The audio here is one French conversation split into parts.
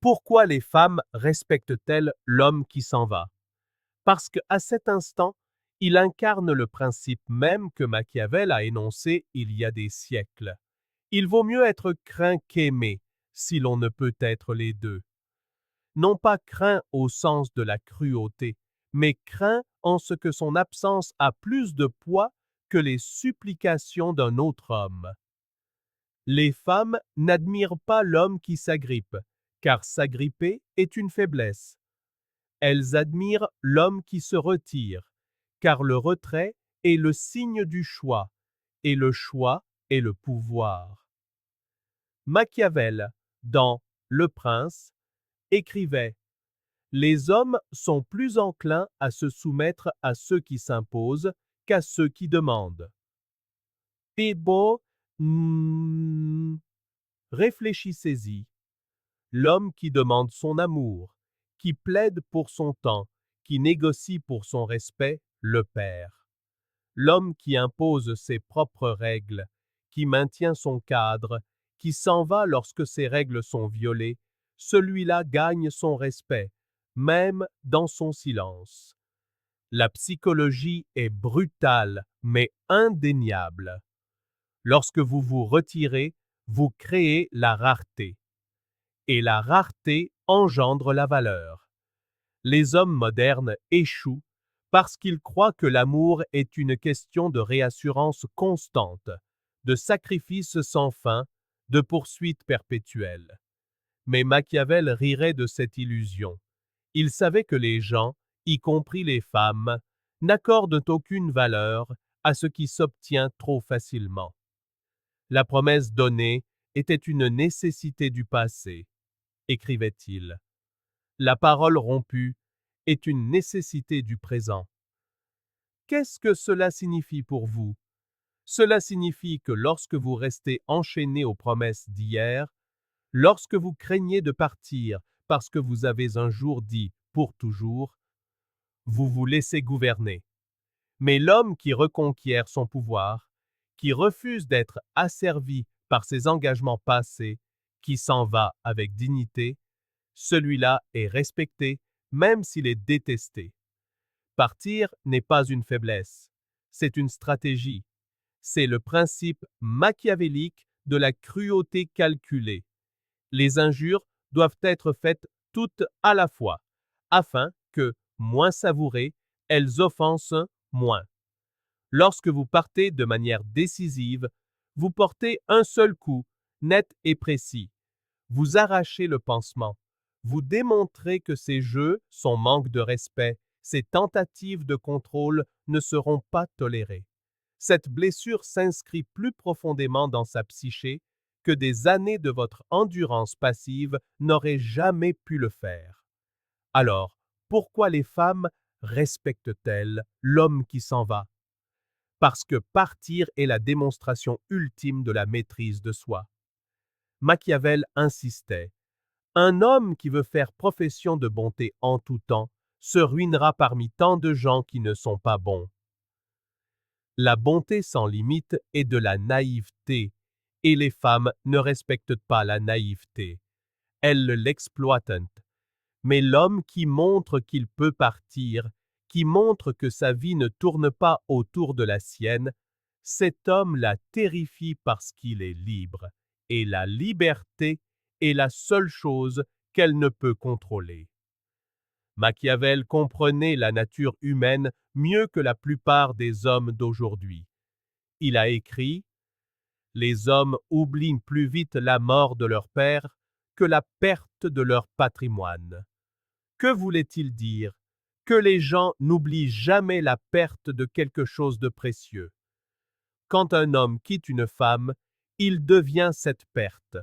Pourquoi les femmes respectent-elles l'homme qui s'en va? Parce qu'à cet instant, il incarne le principe même que Machiavel a énoncé il y a des siècles. Il vaut mieux être craint qu'aimé, si l'on ne peut être les deux. Non pas craint au sens de la cruauté, mais craint en ce que son absence a plus de poids que les supplications d'un autre homme. Les femmes n'admirent pas l'homme qui s'agrippe, car s'agripper est une faiblesse. Elles admirent l'homme qui se retire, car le retrait est le signe du choix, et le choix est le pouvoir. Machiavel, dans Le Prince, écrivait: Les hommes sont plus enclins à se soumettre à ceux qui s'imposent qu'à ceux qui demandent. Pébo, réfléchissez-y. L'homme qui demande son amour, qui plaide pour son temps, qui négocie pour son respect, le perd. L'homme qui impose ses propres règles, qui maintient son cadre, qui s'en va lorsque ses règles sont violées, celui-là gagne son respect, même dans son silence. La psychologie est brutale, mais indéniable. Lorsque vous vous retirez, vous créez la rareté. Et la rareté engendre la valeur. Les hommes modernes échouent parce qu'ils croient que l'amour est une question de réassurance constante, de sacrifice sans fin, de poursuite perpétuelle. Mais Machiavel rirait de cette illusion. Il savait que les gens, y compris les femmes, n'accordent aucune valeur à ce qui s'obtient trop facilement. La promesse donnée était une nécessité du passé, écrivait-il. La parole rompue est une nécessité du présent. Qu'est-ce que cela signifie pour vous? Cela signifie que lorsque vous restez enchaîné aux promesses d'hier, lorsque vous craignez de partir parce que vous avez un jour dit pour toujours, vous vous laissez gouverner. Mais l'homme qui reconquiert son pouvoir, qui refuse d'être asservi par ses engagements passés, qui s'en va avec dignité, celui-là est respecté même s'il est détesté. Partir n'est pas une faiblesse, c'est une stratégie. C'est le principe machiavélique de la cruauté calculée. Les injures doivent être faites toutes à la fois, afin que, moins savourées, elles offensent moins. Lorsque vous partez de manière décisive, vous portez un seul coup, net et précis. Vous arrachez le pansement. Vous démontrez que ces jeux, son manque de respect, ces tentatives de contrôle ne seront pas tolérées. Cette blessure s'inscrit plus profondément dans sa psyché que des années de votre endurance passive n'auraient jamais pu le faire. Alors, pourquoi les femmes respectent-elles l'homme qui s'en va? Parce que partir est la démonstration ultime de la maîtrise de soi. Machiavel insistait: un homme qui veut faire profession de bonté en tout temps se ruinera parmi tant de gens qui ne sont pas bons. La bonté sans limite est de la naïveté, et les femmes ne respectent pas la naïveté. Elles l'exploitent. Mais l'homme qui montre qu'il peut partir, qui montre que sa vie ne tourne pas autour de la sienne, cet homme la terrifie parce qu'il est libre, et la liberté est la seule chose qu'elle ne peut contrôler. Machiavel comprenait la nature humaine mieux que la plupart des hommes d'aujourd'hui. Il a écrit: Les hommes oublient plus vite la mort de leur père que la perte de leur patrimoine. Que voulait-il dire? Que les gens n'oublient jamais la perte de quelque chose de précieux. Quand un homme quitte une femme, il devient cette perte.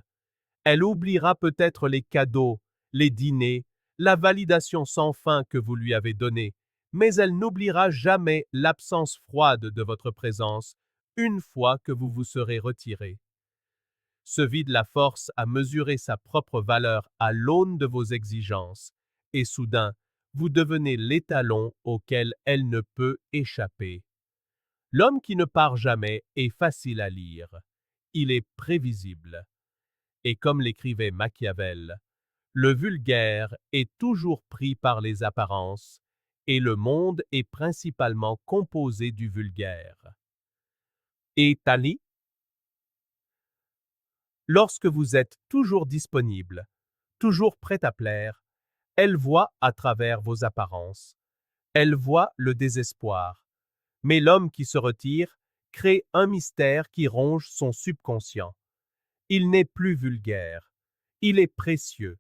Elle oubliera peut-être les cadeaux, les dîners, la validation sans fin que vous lui avez donnée, mais elle n'oubliera jamais l'absence froide de votre présence une fois que vous vous serez retiré. Se vide la force à mesurer sa propre valeur à l'aune de vos exigences, et soudain, vous devenez l'étalon auquel elle ne peut échapper. L'homme qui ne part jamais est facile à lire. Il est prévisible. Et comme l'écrivait Machiavel, Le vulgaire est toujours pris par les apparences, et le monde est principalement composé du vulgaire. Et Tali, lorsque vous êtes toujours disponible, toujours prêt à plaire, elle voit à travers vos apparences. Elle voit le désespoir. Mais l'homme qui se retire crée un mystère qui ronge son subconscient. Il n'est plus vulgaire. Il est précieux.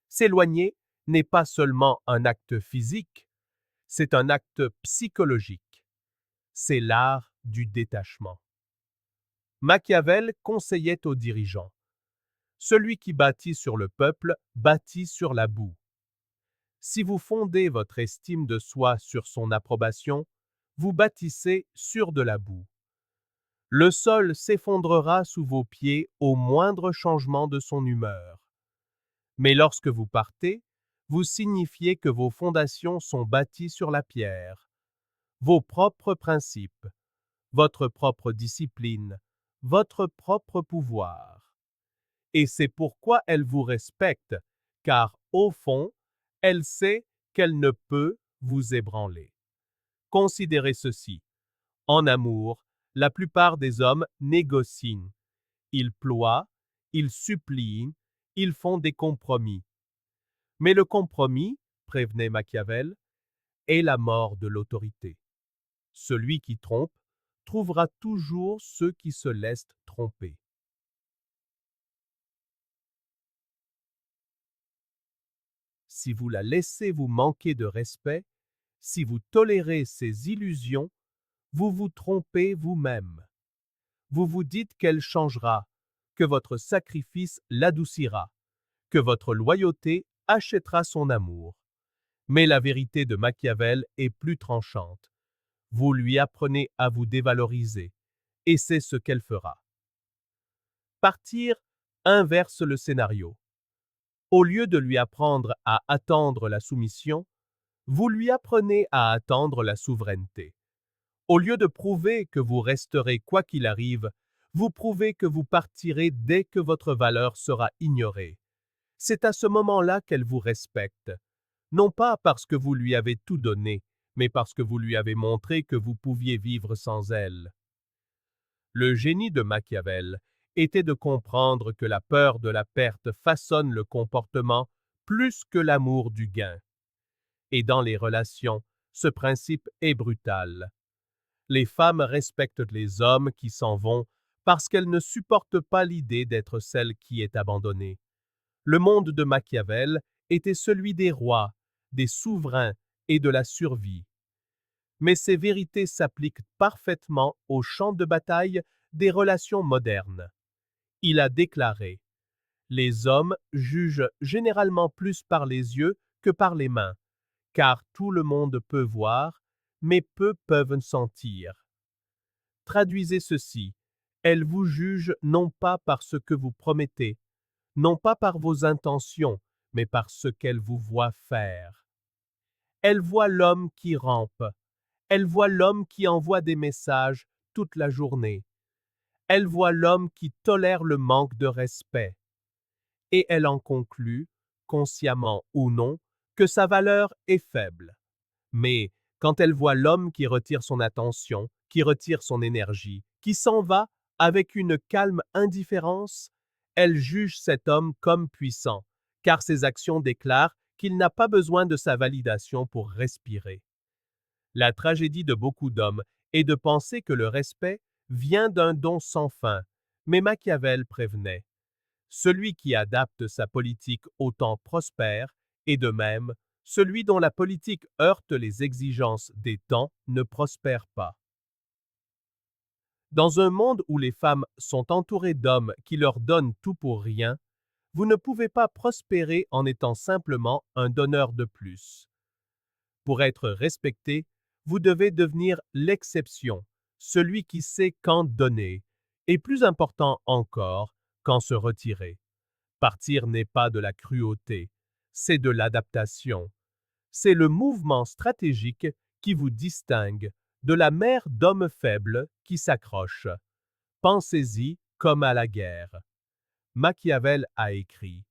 S'éloigner n'est pas seulement un acte physique, c'est un acte psychologique. C'est l'art du détachement. Machiavel conseillait aux dirigeants: celui qui bâtit sur le peuple bâtit sur la boue. Si vous fondez votre estime de soi sur son approbation, vous bâtissez sur de la boue. Le sol s'effondrera sous vos pieds au moindre changement de son humeur. Mais lorsque vous partez, vous signifiez que vos fondations sont bâties sur la pierre, vos propres principes, votre propre discipline, votre propre pouvoir. Et c'est pourquoi elle vous respecte, car au fond, elle sait qu'elle ne peut vous ébranler. Considérez ceci. En amour, la plupart des hommes négocient. Ils ploient, ils supplient, ils font des compromis. Mais le compromis, prévenait Machiavel, est la mort de l'autorité. Celui qui trompe trouvera toujours ceux qui se laissent tromper. Si vous la laissez vous manquer de respect, si vous tolérez ses illusions, vous vous trompez vous-même. Vous vous dites qu'elle changera, que votre sacrifice l'adoucira, que votre loyauté achètera son amour. Mais la vérité de Machiavel est plus tranchante. Vous lui apprenez à vous dévaloriser, et c'est ce qu'elle fera. Partir inverse le scénario. Au lieu de lui apprendre à attendre la soumission, vous lui apprenez à attendre la souveraineté. Au lieu de prouver que vous resterez quoi qu'il arrive, vous prouvez que vous partirez dès que votre valeur sera ignorée. C'est à ce moment-là qu'elle vous respecte, non pas parce que vous lui avez tout donné, mais parce que vous lui avez montré que vous pouviez vivre sans elle. Le génie de Machiavel était de comprendre que la peur de la perte façonne le comportement plus que l'amour du gain. Et dans les relations, ce principe est brutal. Les femmes respectent les hommes qui s'en vont parce qu'elles ne supportent pas l'idée d'être celle qui est abandonnée. Le monde de Machiavel était celui des rois, des souverains et de la survie. Mais ces vérités s'appliquent parfaitement au champ de bataille des relations modernes. Il a déclaré: les hommes jugent généralement plus par les yeux que par les mains, car tout le monde peut voir, mais peu peuvent sentir. Traduisez ceci: elle vous juge non pas par ce que vous promettez, non pas par vos intentions, mais par ce qu'elle vous voit faire. Elle voit l'homme qui rampe, elle voit l'homme qui envoie des messages toute la journée, elle voit l'homme qui tolère le manque de respect, et elle en conclut, consciemment ou non, que sa valeur est faible. Mais quand elle voit l'homme qui retire son attention, qui retire son énergie, qui s'en va avec une calme indifférence, elle juge cet homme comme puissant, car ses actions déclarent qu'il n'a pas besoin de sa validation pour respirer. La tragédie de beaucoup d'hommes est de penser que le respect vient d'un don sans fin, mais Machiavel prévenait: celui qui adapte sa politique au temps prospère, et de même, celui dont la politique heurte les exigences des temps ne prospère pas. Dans un monde où les femmes sont entourées d'hommes qui leur donnent tout pour rien, vous ne pouvez pas prospérer en étant simplement un donneur de plus. Pour être respecté, vous devez devenir l'exception, celui qui sait quand donner, et plus important encore, quand se retirer. Partir n'est pas de la cruauté, c'est de l'adaptation. C'est le mouvement stratégique qui vous distingue de la mer d'hommes faibles qui s'accrochent. Pensez-y comme à la guerre. Machiavel a écrit: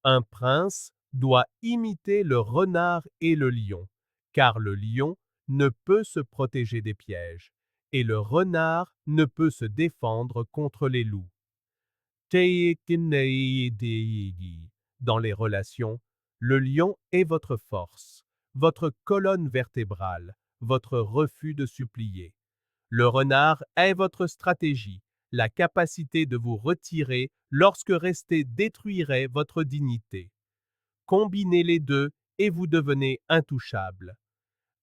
Un prince doit imiter le renard et le lion, car le lion ne peut se protéger des pièges, et le renard ne peut se défendre contre les loups. Dans les relations, le lion est votre force, votre colonne vertébrale, votre refus de supplier. Le renard est votre stratégie, la capacité de vous retirer lorsque rester détruirait votre dignité. Combinez les deux et vous devenez intouchable.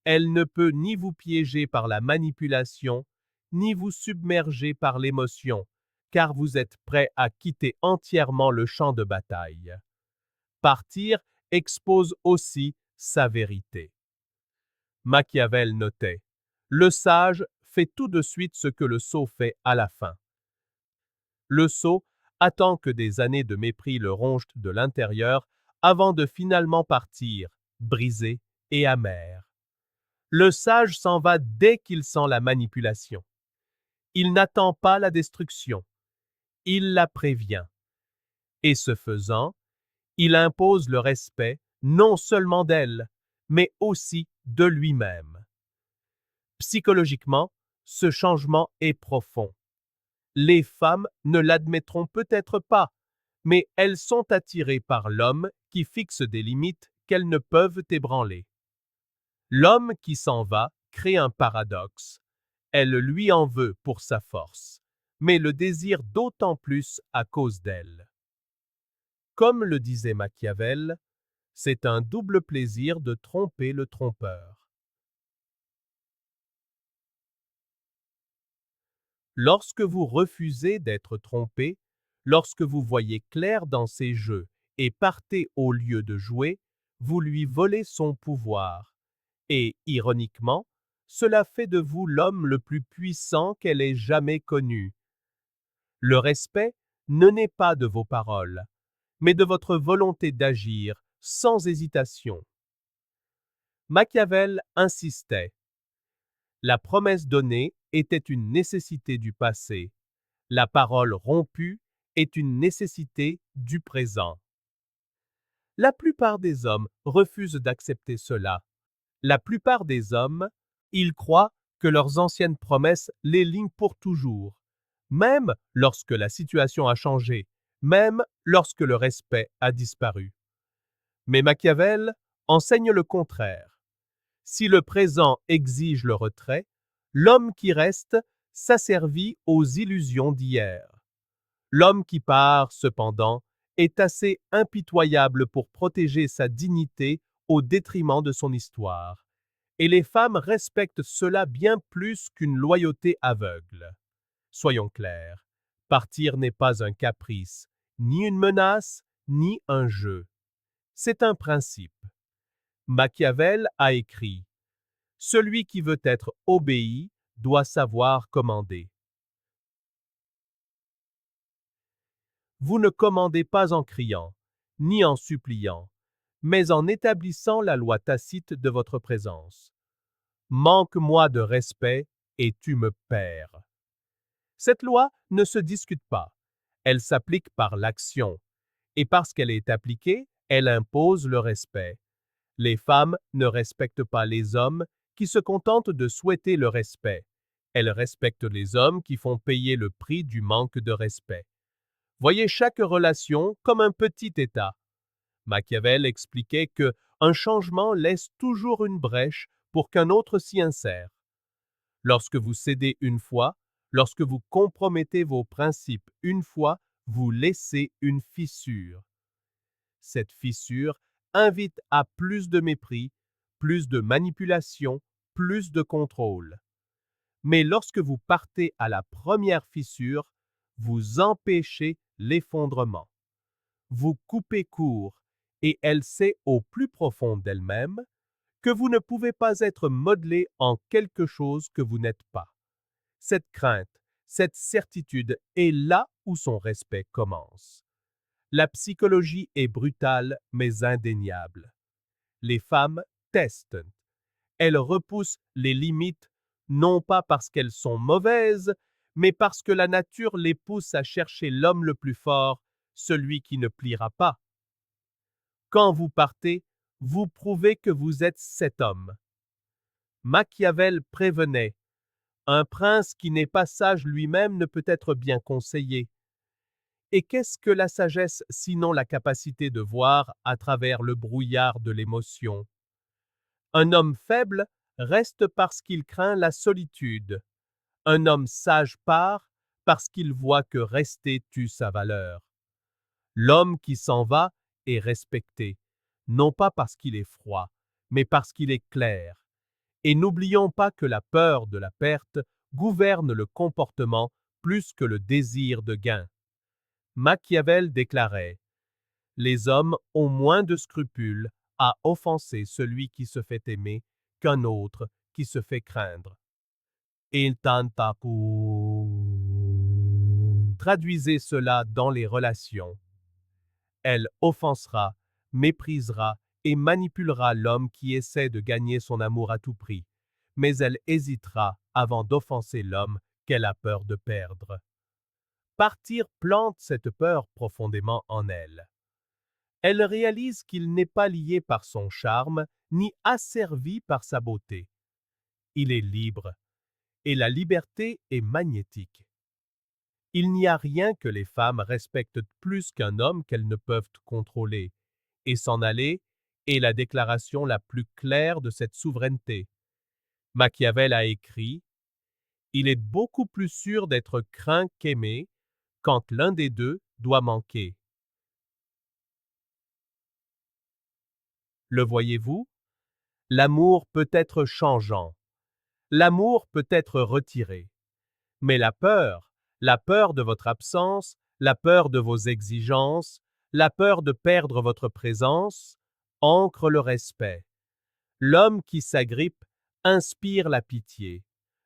Elle ne peut ni vous piéger par la manipulation, ni vous submerger par l'émotion, car vous êtes prêt à quitter entièrement le champ de bataille. Partir expose aussi sa vérité. Machiavel notait: le sage fait tout de suite ce que le sot fait à la fin. Le sot attend que des années de mépris le rongent de l'intérieur avant de finalement partir, brisé et amer. Le sage s'en va dès qu'il sent la manipulation. Il n'attend pas la destruction, il la prévient. Et ce faisant, il impose le respect non seulement d'elle, mais aussi de lui-même. Psychologiquement, ce changement est profond. Les femmes ne l'admettront peut-être pas, mais elles sont attirées par l'homme qui fixe des limites qu'elles ne peuvent ébranler. L'homme qui s'en va crée un paradoxe. Elle lui en veut pour sa force, mais le désire d'autant plus à cause d'elle. Comme le disait Machiavel, c'est un double plaisir de tromper le trompeur. Lorsque vous refusez d'être trompé, lorsque vous voyez clair dans ses jeux et partez au lieu de jouer, vous lui volez son pouvoir. Et, ironiquement, cela fait de vous l'homme le plus puissant qu'elle ait jamais connu. Le respect ne naît pas de vos paroles, mais de votre volonté d'agir sans hésitation. Machiavel insistait. La promesse donnée était une nécessité du passé. La parole rompue est une nécessité du présent. La plupart des hommes refusent d'accepter cela. La plupart des hommes, ils croient que leurs anciennes promesses les lient pour toujours, même lorsque la situation a changé, même lorsque le respect a disparu. Mais Machiavel enseigne le contraire. Si le présent exige le retrait, l'homme qui reste s'asservit aux illusions d'hier. L'homme qui part, cependant, est assez impitoyable pour protéger sa dignité au détriment de son histoire. Et les femmes respectent cela bien plus qu'une loyauté aveugle. Soyons clairs, partir n'est pas un caprice, ni une menace, ni un jeu. C'est un principe. Machiavel a écrit: celui qui veut être obéi doit savoir commander. Vous ne commandez pas en criant, ni en suppliant, mais en établissant la loi tacite de votre présence. Manque-moi de respect et tu me perds. Cette loi ne se discute pas, elle s'applique par l'action, et parce qu'elle est appliquée, elle impose le respect. Les femmes ne respectent pas les hommes qui se contentent de souhaiter le respect. Elles respectent les hommes qui font payer le prix du manque de respect. Voyez chaque relation comme un petit État. Machiavel expliquait que un changement laisse toujours une brèche pour qu'un autre s'y insère. Lorsque vous cédez une fois, lorsque vous compromettez vos principes une fois, vous laissez une fissure. Cette fissure invite à plus de mépris, plus de manipulation, plus de contrôle. Mais lorsque vous partez à la première fissure, vous empêchez l'effondrement. Vous coupez court et elle sait au plus profond d'elle-même que vous ne pouvez pas être modelé en quelque chose que vous n'êtes pas. Cette crainte, cette certitude est là où son respect commence. La psychologie est brutale mais indéniable. Les femmes testent. Elles repoussent les limites non pas parce qu'elles sont mauvaises, mais parce que la nature les pousse à chercher l'homme le plus fort, celui qui ne pliera pas. Quand vous partez, vous prouvez que vous êtes cet homme. Machiavel prévenait, un prince qui n'est pas sage lui-même ne peut être bien conseillé. Et qu'est-ce que la sagesse sinon la capacité de voir à travers le brouillard de l'émotion? Un homme faible reste parce qu'il craint la solitude. Un homme sage part parce qu'il voit que rester tue sa valeur. L'homme qui s'en va est respecté, non pas parce qu'il est froid, mais parce qu'il est clair. Et n'oublions pas que la peur de la perte gouverne le comportement plus que le désir de gain. Machiavel déclarait: les hommes ont moins de scrupules à offenser celui qui se fait aimer qu'un autre qui se fait craindre. Il tantaku. Traduisez cela dans les relations. Elle offensera, méprisera et manipulera l'homme qui essaie de gagner son amour à tout prix, mais elle hésitera avant d'offenser l'homme qu'elle a peur de perdre. Partir plante cette peur profondément en elle. Elle réalise qu'il n'est pas lié par son charme, ni asservi par sa beauté. Il est libre, et la liberté est magnétique. Il n'y a rien que les femmes respectent plus qu'un homme qu'elles ne peuvent contrôler, et s'en aller est la déclaration la plus claire de cette souveraineté. Machiavel a écrit: il est beaucoup plus sûr d'être craint qu'aimé quand l'un des deux doit manquer. Le voyez-vous? L'amour peut être changeant. L'amour peut être retiré. Mais la peur de votre absence, la peur de vos exigences, la peur de perdre votre présence, ancre le respect. L'homme qui s'agrippe inspire la pitié.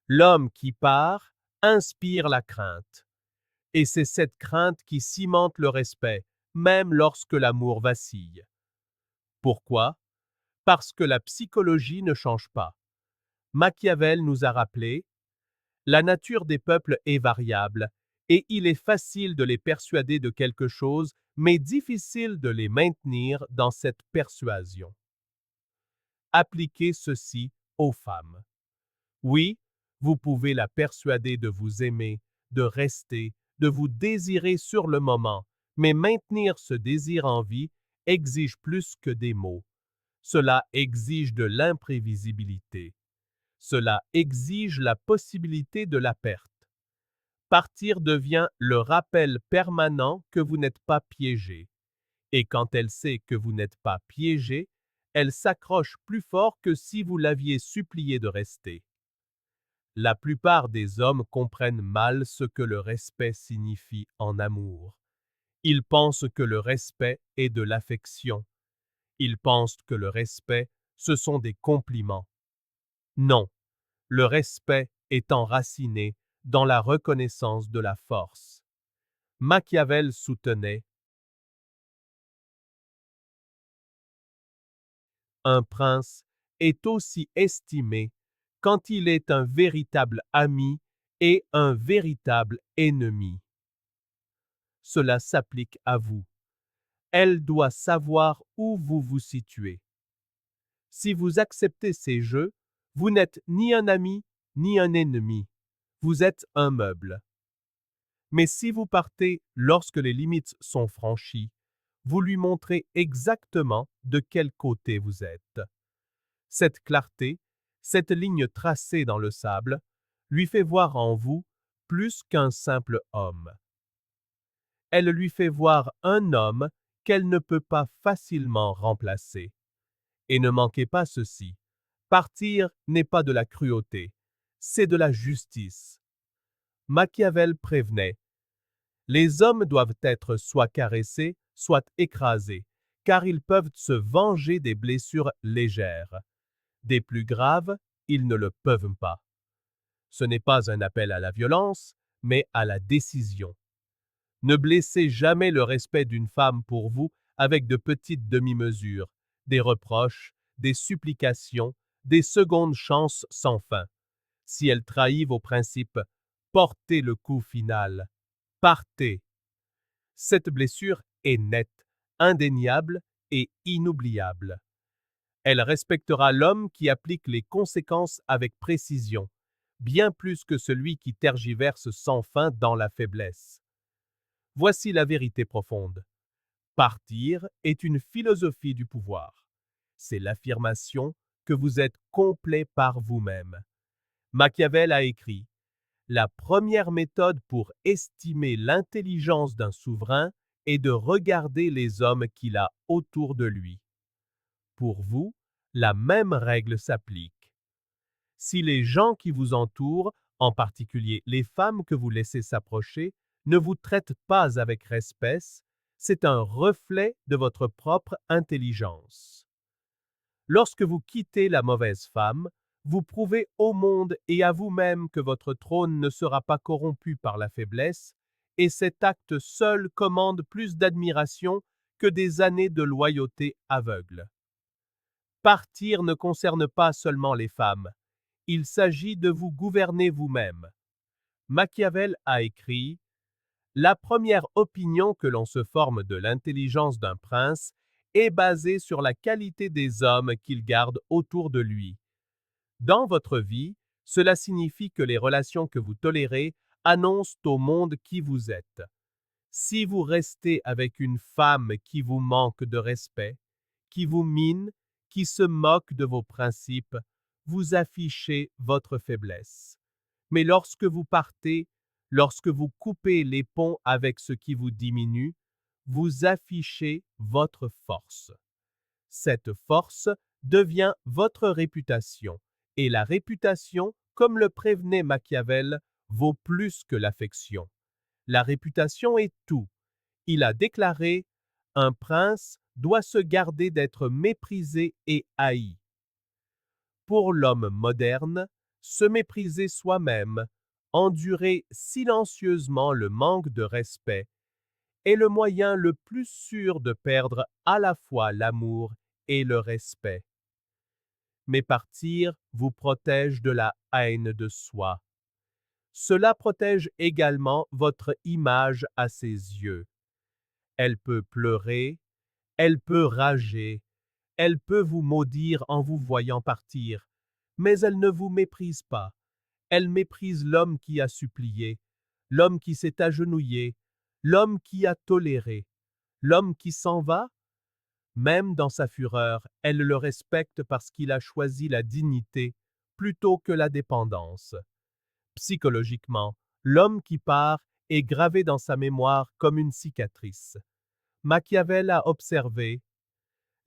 L'homme qui part inspire la crainte. Et c'est cette crainte qui cimente le respect, même lorsque l'amour vacille. Pourquoi? Parce que la psychologie ne change pas. Machiavel nous a rappelé: la nature des peuples est variable, et il est facile de les persuader de quelque chose, mais difficile de les maintenir dans cette persuasion. Appliquez ceci aux femmes. Oui, vous pouvez la persuader de vous aimer, de rester, de vous désirer sur le moment, mais maintenir ce désir en vie exige plus que des mots. Cela exige de l'imprévisibilité. Cela exige la possibilité de la perte. Partir devient le rappel permanent que vous n'êtes pas piégé. Et quand elle sait que vous n'êtes pas piégé, elle s'accroche plus fort que si vous l'aviez supplié de rester. La plupart des hommes comprennent mal ce que le respect signifie en amour. Ils pensent que le respect est de l'affection. Ils pensent que le respect, ce sont des compliments. Non, le respect est enraciné dans la reconnaissance de la force. Machiavel soutenait: un prince est aussi estimé quand il est un véritable ami et un véritable ennemi. Cela s'applique à vous. Elle doit savoir où vous vous situez. Si vous acceptez ces jeux, vous n'êtes ni un ami ni un ennemi. Vous êtes un meuble. Mais si vous partez lorsque les limites sont franchies, vous lui montrez exactement de quel côté vous êtes. Cette clarté, cette ligne tracée dans le sable, lui fait voir en vous plus qu'un simple homme. Elle lui fait voir un homme qu'elle ne peut pas facilement remplacer. Et ne manquez pas ceci: partir n'est pas de la cruauté, c'est de la justice. Machiavel prévenait: les hommes doivent être soit caressés, soit écrasés, car ils peuvent se venger des blessures légères. Des plus graves, ils ne le peuvent pas. Ce n'est pas un appel à la violence, mais à la décision. Ne blessez jamais le respect d'une femme pour vous avec de petites demi-mesures, des reproches, des supplications, des secondes chances sans fin. Si elle trahit vos principes, portez le coup final. Partez. Cette blessure est nette, indéniable et inoubliable. Elle respectera l'homme qui applique les conséquences avec précision, bien plus que celui qui tergiverse sans fin dans la faiblesse. Voici la vérité profonde. Partir est une philosophie du pouvoir. C'est l'affirmation que vous êtes complet par vous-même. Machiavel a écrit: la première méthode pour estimer l'intelligence d'un souverain est de regarder les hommes qu'il a autour de lui. Pour vous, la même règle s'applique. Si les gens qui vous entourent, en particulier les femmes que vous laissez s'approcher, ne vous traitent pas avec respect, c'est un reflet de votre propre intelligence. Lorsque vous quittez la mauvaise femme, vous prouvez au monde et à vous-même que votre trône ne sera pas corrompu par la faiblesse, et cet acte seul commande plus d'admiration que des années de loyauté aveugle. Partir ne concerne pas seulement les femmes, il s'agit de vous gouverner vous-même. Machiavel a écrit: la première opinion que l'on se forme de l'intelligence d'un prince est basée sur la qualité des hommes qu'il garde autour de lui. Dans votre vie, cela signifie que les relations que vous tolérez annoncent au monde qui vous êtes. Si vous restez avec une femme qui vous manque de respect, qui vous mine, qui se moque de vos principes, vous affichez votre faiblesse. Mais lorsque vous partez, lorsque vous coupez les ponts avec ce qui vous diminue, vous affichez votre force. Cette force devient votre réputation, et la réputation, comme le prévenait Machiavel, vaut plus que l'affection. La réputation est tout. Il a déclaré: un prince doit se garder d'être méprisé et haï. Pour l'homme moderne, se mépriser soi-même, endurer silencieusement le manque de respect, est le moyen le plus sûr de perdre à la fois l'amour et le respect. Mais partir vous protège de la haine de soi. Cela protège également votre image à ses yeux. Elle peut pleurer, elle peut rager, elle peut vous maudire en vous voyant partir, mais elle ne vous méprise pas. Elle méprise l'homme qui a supplié, l'homme qui s'est agenouillé, l'homme qui a toléré. L'homme qui s'en va, même dans sa fureur, elle le respecte parce qu'il a choisi la dignité plutôt que la dépendance. Psychologiquement, l'homme qui part est gravé dans sa mémoire comme une cicatrice. Machiavel a observé: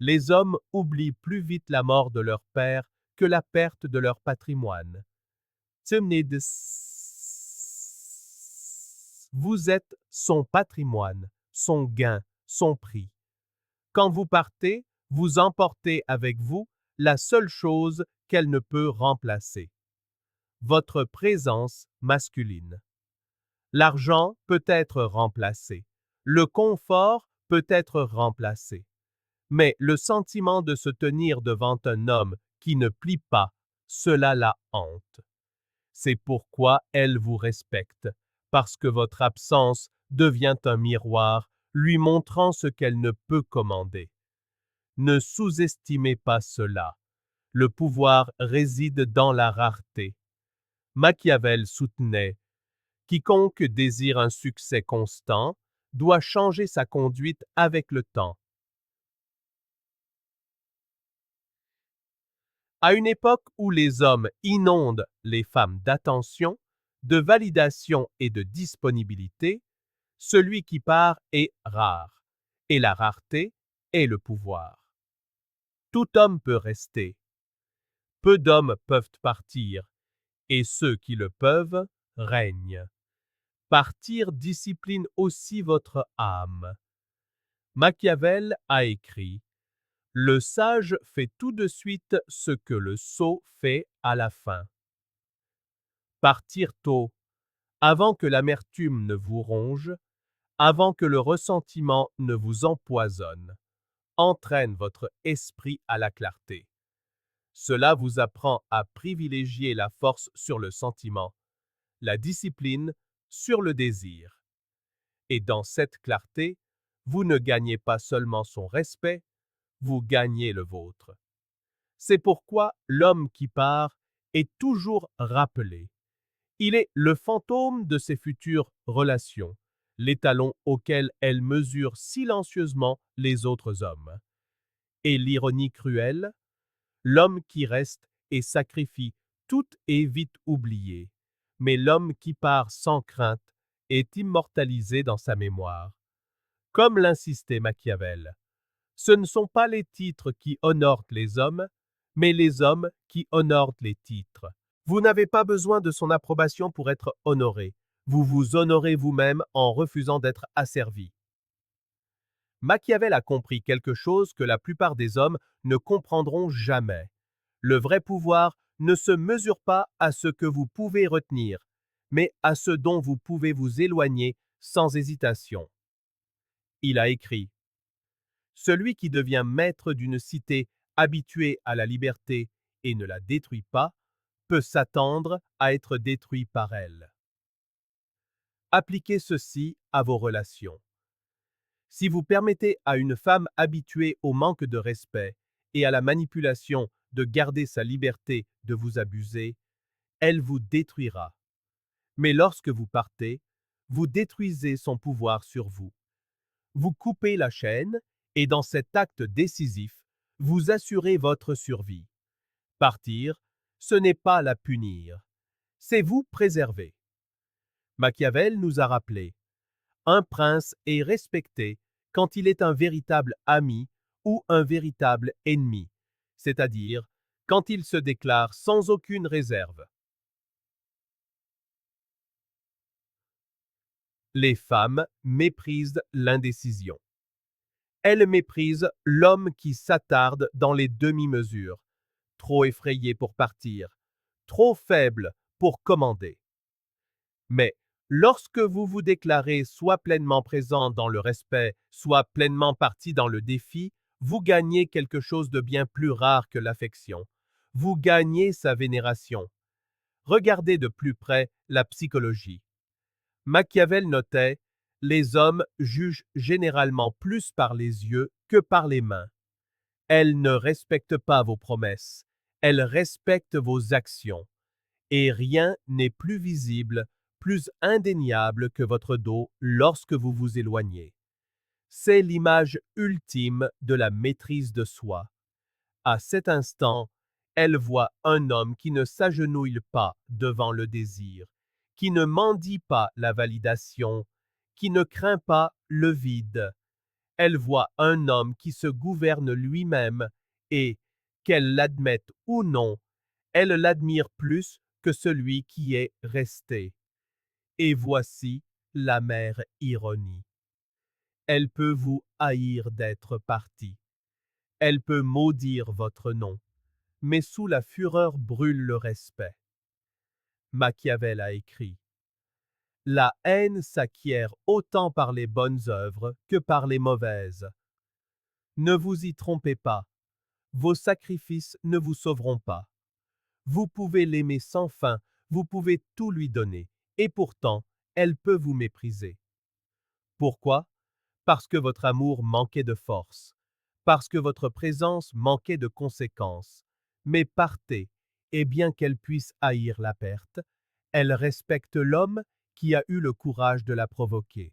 les hommes oublient plus vite la mort de leur père que la perte de leur patrimoine. Vous êtes son patrimoine, son gain, son prix. Quand vous partez, vous emportez avec vous la seule chose qu'elle ne peut remplacer: votre présence masculine. L'argent peut être remplacé, le confort peut être remplacé, mais le sentiment de se tenir devant un homme qui ne plie pas, cela la hante. C'est pourquoi elle vous respecte, parce que votre absence devient un miroir lui montrant ce qu'elle ne peut commander. Ne sous-estimez pas cela. Le pouvoir réside dans la rareté. Machiavel soutenait: quiconque désire un succès constant doit changer sa conduite avec le temps. À une époque où les hommes inondent les femmes d'attention, de validation et de disponibilité, celui qui part est rare, et la rareté est le pouvoir. Tout homme peut rester. Peu d'hommes peuvent partir, et ceux qui le peuvent règnent. Partir discipline aussi votre âme. Machiavel a écrit: le sage fait tout de suite ce que le sot fait à la fin. Partir tôt, avant que l'amertume ne vous ronge, avant que le ressentiment ne vous empoisonne, entraîne votre esprit à la clarté. Cela vous apprend à privilégier la force sur le sentiment, la discipline sur le désir. Et dans cette clarté, vous ne gagnez pas seulement son respect, vous gagnez le vôtre. C'est pourquoi l'homme qui part est toujours rappelé. Il est le fantôme de ses futures relations, l'étalon auquel elle mesure silencieusement les autres hommes. Et l'ironie cruelle, l'homme qui reste et sacrifie tout est vite oublié, mais l'homme qui part sans crainte est immortalisé dans sa mémoire. Comme l'insistait Machiavel, ce ne sont pas les titres qui honorent les hommes, mais les hommes qui honorent les titres. Vous n'avez pas besoin de son approbation pour être honoré. Vous vous honorez vous-même en refusant d'être asservi. Machiavel a compris quelque chose que la plupart des hommes ne comprendront jamais. Le vrai pouvoir ne se mesure pas à ce que vous pouvez retenir, mais à ce dont vous pouvez vous éloigner sans hésitation. Il a écrit: celui qui devient maître d'une cité habituée à la liberté et ne la détruit pas, peut s'attendre à être détruit par elle. Appliquez ceci à vos relations. Si vous permettez à une femme habituée au manque de respect et à la manipulation de garder sa liberté de vous abuser, elle vous détruira. Mais lorsque vous partez, vous détruisez son pouvoir sur vous. Vous coupez la chaîne et dans cet acte décisif, vous assurez votre survie. Partir, ce n'est pas la punir, c'est vous préserver. Machiavel nous a rappelé: un prince est respecté quand il est un véritable ami ou un véritable ennemi, c'est-à-dire quand il se déclare sans aucune réserve. Les femmes méprisent l'indécision. Elles méprisent l'homme qui s'attarde dans les demi-mesures, trop effrayé pour partir, trop faible pour commander. Mais lorsque vous vous déclarez soit pleinement présent dans le respect, soit pleinement parti dans le défi, vous gagnez quelque chose de bien plus rare que l'affection. Vous gagnez sa vénération. Regardez de plus près la psychologie. Machiavel notait: les hommes jugent généralement plus par les yeux que par les mains. Elles ne respectent pas vos promesses, elles respectent vos actions. Et rien n'est plus visible, plus indéniable que votre dos lorsque vous vous éloignez. C'est l'image ultime de la maîtrise de soi. À cet instant, elle voit un homme qui ne s'agenouille pas devant le désir, qui ne mendie pas la validation, qui ne craint pas le vide. Elle voit un homme qui se gouverne lui-même et, qu'elle l'admette ou non, elle l'admire plus que celui qui est resté. Et voici l'amère ironie. Elle peut vous haïr d'être parti. Elle peut maudire votre nom, mais sous la fureur brûle le respect. Machiavel a écrit: la haine s'acquiert autant par les bonnes œuvres que par les mauvaises. Ne vous y trompez pas, vos sacrifices ne vous sauveront pas. Vous pouvez l'aimer sans fin, vous pouvez tout lui donner, et pourtant, elle peut vous mépriser. Pourquoi? Parce que votre amour manquait de force, parce que votre présence manquait de conséquences. Mais partez, et bien qu'elle puisse haïr la perte, elle respecte l'homme qui a eu le courage de la provoquer.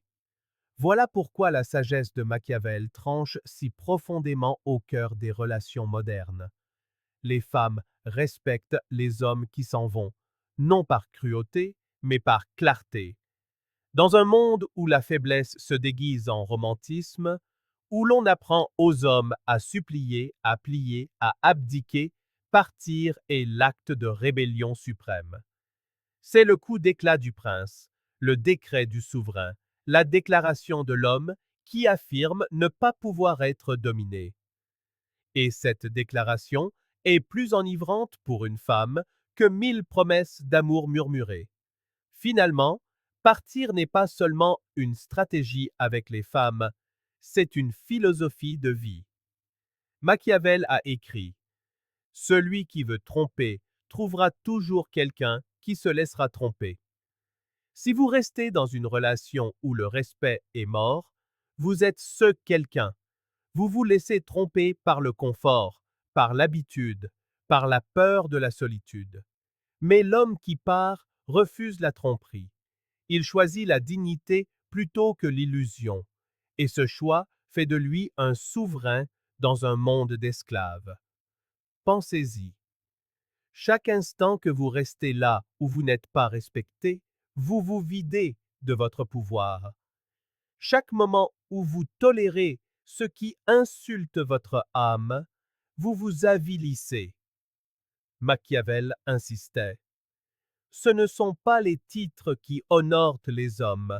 Voilà pourquoi la sagesse de Machiavel tranche si profondément au cœur des relations modernes. Les femmes respectent les hommes qui s'en vont, non par cruauté, mais par clarté. Dans un monde où la faiblesse se déguise en romantisme, où l'on apprend aux hommes à supplier, à plier, à abdiquer, partir est l'acte de rébellion suprême. C'est le coup d'éclat du prince, le décret du souverain, la déclaration de l'homme qui affirme ne pas pouvoir être dominé. Et cette déclaration est plus enivrante pour une femme que 1000 promesses d'amour murmurées. Finalement, partir n'est pas seulement une stratégie avec les femmes, c'est une philosophie de vie. Machiavel a écrit: celui qui veut tromper trouvera toujours quelqu'un qui se laissera tromper. Si vous restez dans une relation où le respect est mort, vous êtes ce quelqu'un. Vous vous laissez tromper par le confort, par l'habitude, par la peur de la solitude. Mais l'homme qui part refuse la tromperie. Il choisit la dignité plutôt que l'illusion, et ce choix fait de lui un souverain dans un monde d'esclaves. Pensez-y. Chaque instant que vous restez là où vous n'êtes pas respecté, vous vous videz de votre pouvoir. Chaque moment où vous tolérez ce qui insulte votre âme, vous vous avilissez. Machiavel insistait. Ce ne sont pas les titres qui honorent les hommes,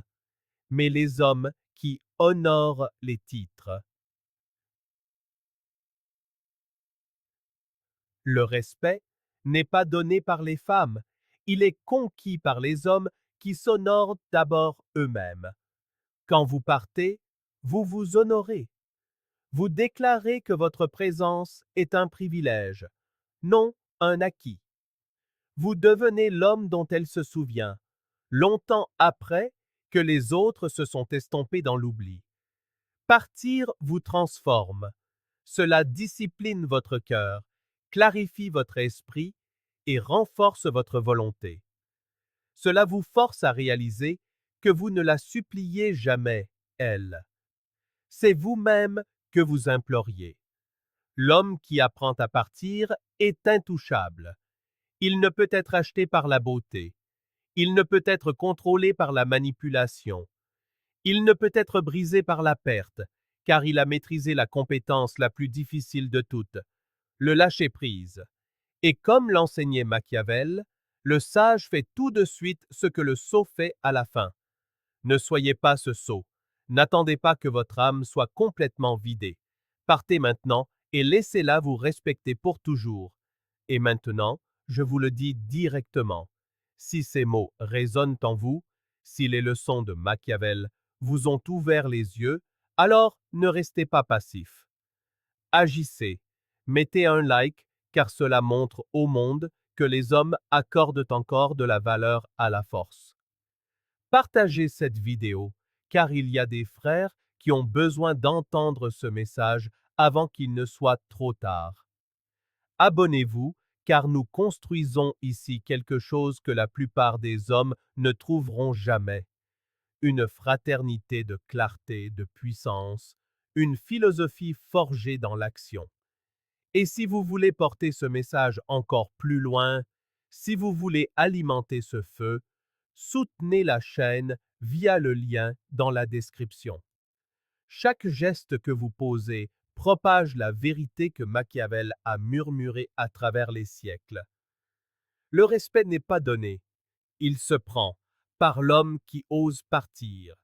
mais les hommes qui honorent les titres. Le respect n'est pas donné par les femmes, il est conquis par les hommes qui s'honorent d'abord eux-mêmes. Quand vous partez, vous vous honorez. Vous déclarez que votre présence est un privilège, non un acquis. Vous devenez l'homme dont elle se souvient, longtemps après que les autres se sont estompés dans l'oubli. Partir vous transforme. Cela discipline votre cœur, clarifie votre esprit et renforce votre volonté. Cela vous force à réaliser que vous ne la suppliez jamais, elle. C'est vous-même que vous imploriez. L'homme qui apprend à partir est intouchable. Il ne peut être acheté par la beauté. Il ne peut être contrôlé par la manipulation. Il ne peut être brisé par la perte, car il a maîtrisé la compétence la plus difficile de toutes, le lâcher-prise. Et comme l'enseignait Machiavel, le sage fait tout de suite ce que le sot fait à la fin. Ne soyez pas ce sot. N'attendez pas que votre âme soit complètement vidée. Partez maintenant et laissez-la vous respecter pour toujours. Et maintenant, je vous le dis directement. Si ces mots résonnent en vous, si les leçons de Machiavel vous ont ouvert les yeux, alors ne restez pas passif. Agissez, mettez un like car cela montre au monde que les hommes accordent encore de la valeur à la force. Partagez cette vidéo car il y a des frères qui ont besoin d'entendre ce message avant qu'il ne soit trop tard. Abonnez-vous car nous construisons ici quelque chose que la plupart des hommes ne trouveront jamais. Une fraternité de clarté, de puissance, une philosophie forgée dans l'action. Et si vous voulez porter ce message encore plus loin, si vous voulez alimenter ce feu, soutenez la chaîne via le lien dans la description. Chaque geste que vous posez propage la vérité que Machiavel a murmurée à travers les siècles. Le respect n'est pas donné, il se prend par l'homme qui ose partir.